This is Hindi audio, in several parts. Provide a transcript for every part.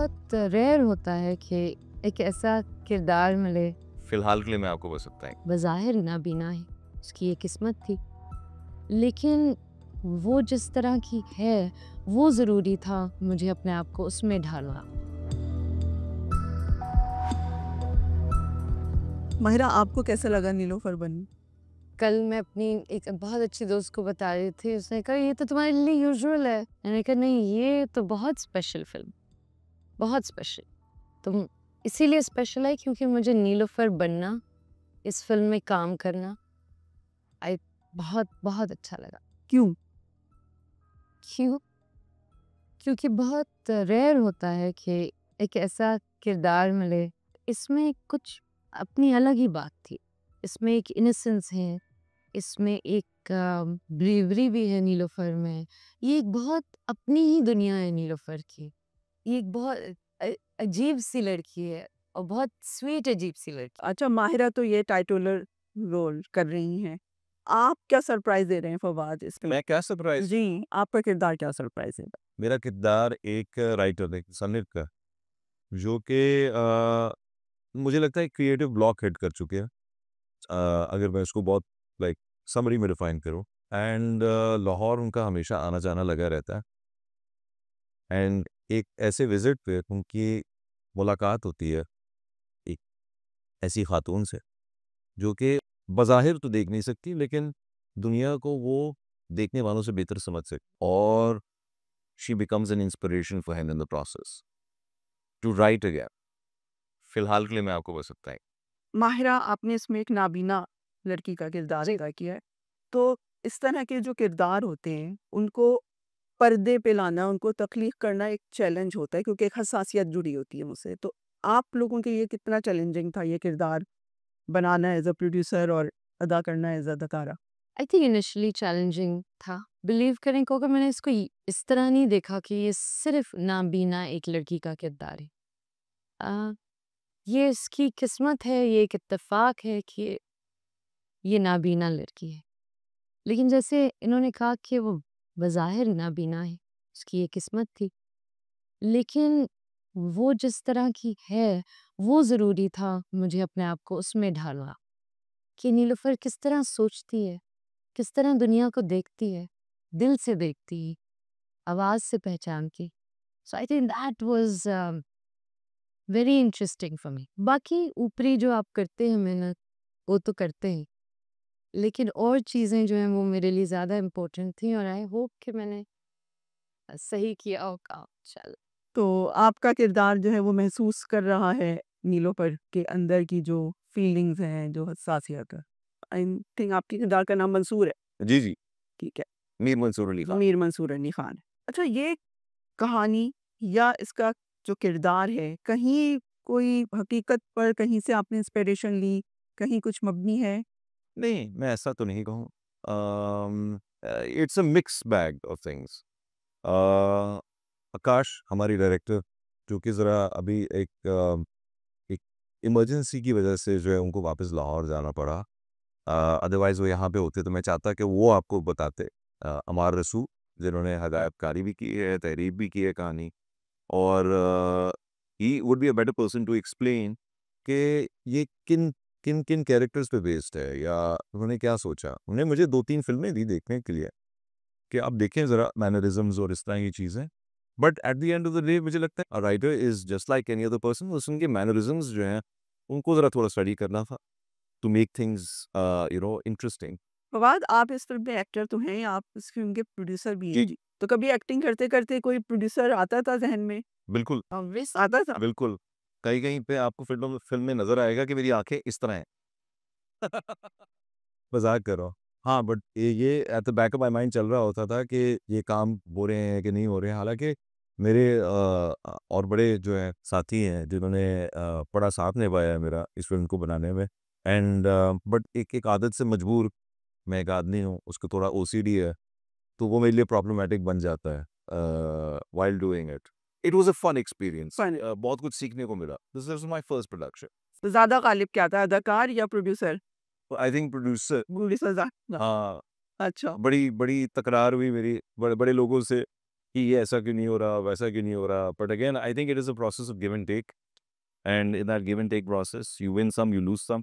बहुत रेयर होता है कि एक ऐसा किरदार मिले। फिलहाल के लिए मैं आपको बता सकता हूँ। बज़ाहिर नाबीना है, उसकी ये किस्मत थी, लेकिन वो जिस तरह की है, वो ज़रूरी था मुझे अपने आप को उसमें ढालना। माहिरा, आपको कैसा लगा नीलोफर बनी? कल मैं अपनी एक बहुत अच्छी दोस्त को बता रही थी, उसने कहा ये तो तुम्हारे लिए यूजुअल है। मैंने कहा नहीं, ये तो बहुत स्पेशल फिल्म, बहुत स्पेशल। तुम इसीलिए स्पेशल है क्योंकि मुझे नीलोफर बनना, इस फिल्म में काम करना आई बहुत बहुत अच्छा लगा। क्यों? क्यों? क्योंकि बहुत रेयर होता है कि एक ऐसा किरदार मिले, इसमें कुछ अपनी अलग ही बात थी। इसमें एक इनोसेंस है, इसमें एक ब्रेवरी भी है नीलोफर में। ये एक बहुत अपनी ही दुनिया है नीलोफर की। ये एक बहुत अजीब सी लड़की है और बहुत स्वीट अजीब सी लड़की। अच्छा, माहिरा तो ये टाइटुलर रोल कर रही हैं। आप क्या सरप्राइज दे रहे हैं फवाद इस फिल्म? मैं क्या सरप्राइज? जी, आपका किरदार क्या सरप्राइज है? मेरा किरदार एक राइटर, एक सनइट का, जो कि मुझे लगता है क्रिएटिव ब्लॉक हिट कर चुके हैं। अगर मैं उसको बहुत लाइक समरी में डिफाइन करूं, एंड लाहौर उनका हमेशा आना जाना लगा रहता है। एंड एक ऐसे विजिट पे उनकी मुलाकात होती है एक ऐसी खातून से, जो कि बज़ाहिर तो देख नहीं सकती, लेकिन दुनिया को वो देखने वालों से बेहतर समझ सकती, और she becomes an inspiration for him in the process to write again. फिलहाल के लिए मैं आपको बता सकता हूँ। माहिरा, आपने इसमें एक नाबीना लड़की का किरदार अदा किया है। तो इस तरह के जो किरदार होते हैं, उनको पर्दे पे लाना, उनको तख्लीक करना एक चैलेंज होता है, क्योंकि एक हसासियत जुड़ी होती है मुझसे। तो आप लोगों के लिए कितना चैलेंजिंग था ये किरदार बनाना एज़ अ प्रोड्यूसर और अदा करना एज़ अ अदाकारा? आई थिंक इनिशियली चैलेंजिंग था। बिलीव करें को, अगर मैंने इसको इस तरह नहीं देखा कि ये सिर्फ नाबीना एक लड़की का किरदार है। ये इसकी किस्मत है, ये एक इत्तेफाक है कि ये नाबीना लड़की है। लेकिन जैसे इन्होंने कहा कि वो बज़ाहिर नाबीना है, उसकी ये किस्मत थी, लेकिन वो जिस तरह की है, वो ज़रूरी था मुझे अपने आप को उसमें ढालना, कि नीलोफ़र किस तरह सोचती है, किस तरह दुनिया को देखती है, दिल से देखती है, आवाज़ से पहचानती। So I think that was very interesting for me. बाकी ऊपरी जो आप करते हैं मेहनत, वो तो करते हैं, लेकिन और चीज़ें जो हैं वो मेरे लिए ज़्यादा इम्पोर्टेंट थी, और आई होप कि मैंने सही किया हो काम। चलो। तो आपका किरदार जो है वो महसूस कर रहा है नीलोफर के अंदर की जो फीलिंग्स हैं, जो हसासियत है। आई थिंक आपके किरदार का नाम मंसूर है। जी जी, ठीक है, मीर मंसूर अली खान। मीर मंसूर अली खान है। अच्छा, ये कहानी या इसका जो किरदार है, कहीं कोई हकीकत पर कहीं से आपने इंस्पिरेशन ली, कहीं कुछ मबनी है? नहीं, मैं ऐसा तो नहीं कहूँ। It's a mix bag of things. Akash हमारी डायरेक्टर, जो कि ज़रा अभी एक इमरजेंसी की वजह से जो है उनको वापस लाहौर जाना पड़ा। अदरवाइज़ वो यहाँ पे होते तो मैं चाहता कि वो आपको बताते। अमार रसूल, जिन्होंने हदायतकारी भी की है, तहरीर भी की है कहानी, और he would be a better person to explain कि ये किन किन किन कैरेक्टर्स पे बेस्ड है, या उन्होंने क्या सोचा। उन्होंने मुझे 2-3 फ़िल्में दी देखने के लिए कि आप देखें ज़रा मैनरिज़म्स और इस तरह की चीज़ें। But at the end of the day मुझे लगता है a writer is just like any other person. बस उनके मैनरिज़म्स जो हैं, उनको ज़रा थोड़ा स्टडी करना था to make things interesting. Fawad, आप इस फ़िल्म में एक्टर तो हैं, आप इस फ़िल्म के प्रोड्यूसर भी हैं। जी, तो कभी एक्टिंग करते-करते कोई प्रोड्यूसर आता था ज़हन में? बिल्कुल, ऑब्वियस आता था। बिल्कुल। कहीं-कहीं पे आपको फ़िल्म में नज़र आएगा कि मेरी आँखें इस तरह हैं। मज़ाक कर रहा हूँ। हाँ, बट ये at the back of my mind चल रहा होता था कि ये काम हो रहे हैं कि नहीं हो रहे हैं। हालाँकि मेरे और बड़े जो हैं साथी हैं, जिन्होंने बड़ा साथ निभाया है मेरा इस फ़िल्म को बनाने में। एंड बट एक आदत से मजबूर मैं एक आदमी हूँ, उसको थोड़ा ओसीडी है, तो वो मेरे लिए प्रॉब्लमैटिक बन जाता है while doing it. It was a fun experience. Fun बहुत कुछ सीखने को मिला। This is my first production. तो ज़्यादा गालिब क्या था, अदाकार या प्रोड्यूसर? आई थिंक प्रोड्यूसर ज़्यादा। हाँ, अच्छा। बड़ी बड़ी तकरार हुई मेरी बड़े बड़े लोगों से कि ये ऐसा क्यों नहीं हो रहा, वैसा क्यों नहीं हो रहा, but again I think it is a process of give and take, and in that give and take process you win some, you lose some,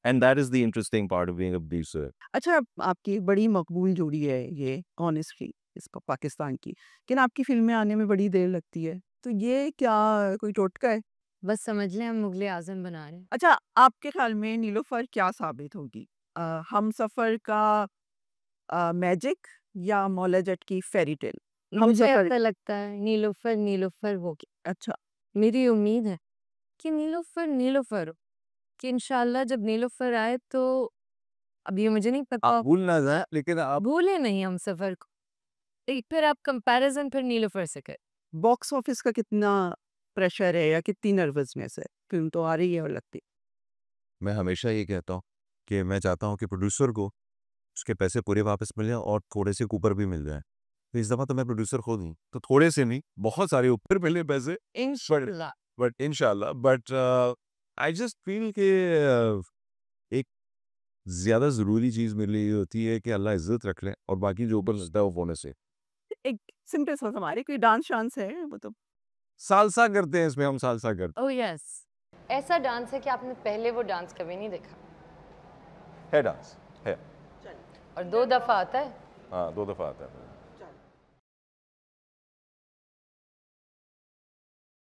and that is the interesting part of being a producer. अच्छा, आपकी एक बड़ी मकबूल जोड़ी है ये ऑनेस्टली इसका पाकिस्तान की, लेकिन आपकी फ़िल्में आने में बड़ी देर लगती है। तो ये क्या कोई टोटका है? बस समझ लें हम मुगले आज़म बना रहे हैं। अच्छा, आपके ख़्याल में नीलोफ़र क्या साबित होगी? हमसफ़र का मैजिक या मौला जट की फेयरी टेल? मुझे हमसफ़र ऐसा लगता है नीलोफ़र नीलोफ़र होगी। अच्छा, मेरी उम्मीद है कि नीलोफ़र नीलोफ़र हो, कि इंशाल्लाह जब नीलोफ़र आए तो अब ये मुझे नहीं आप पता, भूल ना जाएँ, लेकिन आप भूले नहीं हमसफ़र को। एक फिर आप कंपैरिज़न फिर नीलोफ़र से करें। बॉक्स ऑफ़िस का कितना प्रेशर है या कितनी नर्वसनेस है? फ़िल्म तो आ रही है और लगती मैं हमेशा ये कहता हूँ कि मैं चाहता हूँ कि प्रोड्यूसर को उसके पैसे पूरे वापस मिल जाएँ और थोड़े से ऊपर भी मिल जाएँ। तो इस दफ़ा तो मैं प्रोड्यूसर खुद हूँ, तो थोड़े से नहीं, बहुत सारे ऊपर मिले पैसे, इंशाल्लाह। बट इंशाल्लाह, बट आई जस्ट फ़ील कि एक ज़्यादा ज़रूरी चीज़ मेरे लिए ये होती है कि अल्लाह इज़्ज़त रख ले और बाकी जो ऊपर मिलता है वो बोनस है। एक सिंपल सा हमारे कोई डांस-शांस है वो तो सालसा करते हैं इसमें, हम सालसा करते ओह यस, ऐसा डांस है कि आपने पहले वो डांस कभी नहीं देखा है डांस, है। और 2 दफ़ा आता है। हाँ, 2 दफ़ा आता है।